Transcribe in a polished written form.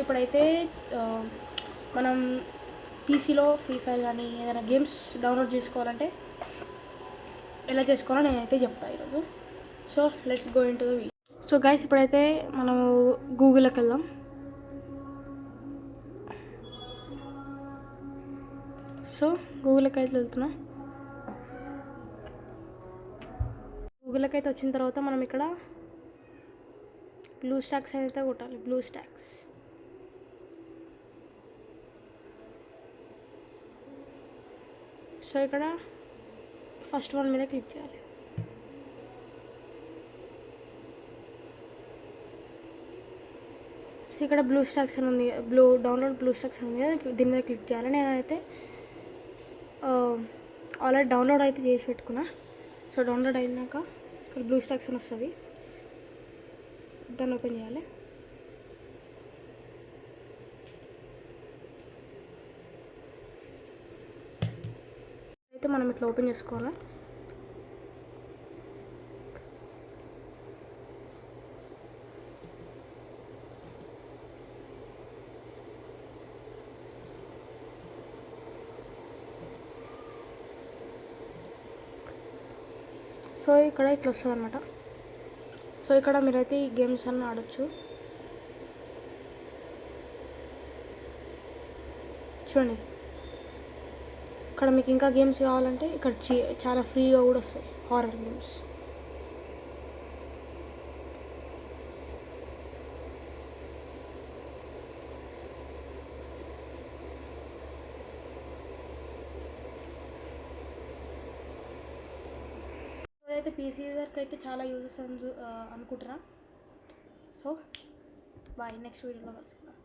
ఇప్పుడైతే మనం పీసీలో free fire కానీ ఏదైనా గేమ్స్ డౌన్లోడ్ చేసుకోవాలంటే ఎలా చేసుకోవాలో నేనైతే చెప్తాను ఈరోజు. So let's go in to the video. So guys, ఇప్పుడైతే మనం గూగుల్లోకి వెళ్దాం. సో గూగుల్కి అయితే వెళ్తున్నాం. గూగుల్కి అయితే వచ్చిన తర్వాత మనం ఇక్కడ బ్లూ స్టాక్స్ అయితే కొట్టాలి. Blue stocks. సో ఇక్కడ ఫస్ట్ వన్ మీద క్లిక్ చేయాలి. సో ఇక్కడ బ్లూ స్టాక్స్ అని ఉంది, డౌన్లోడ్ బ్లూ స్టాక్స్ అని ఉంది కదా, దీని మీద క్లిక్ చేయాలి. నేనైతే ఆల్రెడీ డౌన్లోడ్ అయితే చేసి పెట్టుకున్నా. సో డౌన్లోడ్ అయినాక ఇక్కడ బ్లూ స్టాక్స్ అని వస్తుంది, దాన్ని ఓపెన్ చేయాలి. అయితే మనం ఇట్లా ఓపెన్ చేసుకోవాలి. సో ఇక్కడ ఇట్లా వస్తుంది అనమాట. సో ఇక్కడ మీరైతే ఈ గేమ్స్ అన్నీ ఆడొచ్చు. చూడండి, ఇక్కడ మీకు ఇంకా గేమ్స్ కావాలంటే ఇక్కడ చాలా ఫ్రీగా కూడా వస్తాయి హారర్ గేమ్స్. అయితే పీసీ యూజర్కి అయితే చాలా యూజెస్ అనుకుంటున్నా. సో బాయ్, నెక్స్ట్ వీడియోలో కలుసుకుందాం.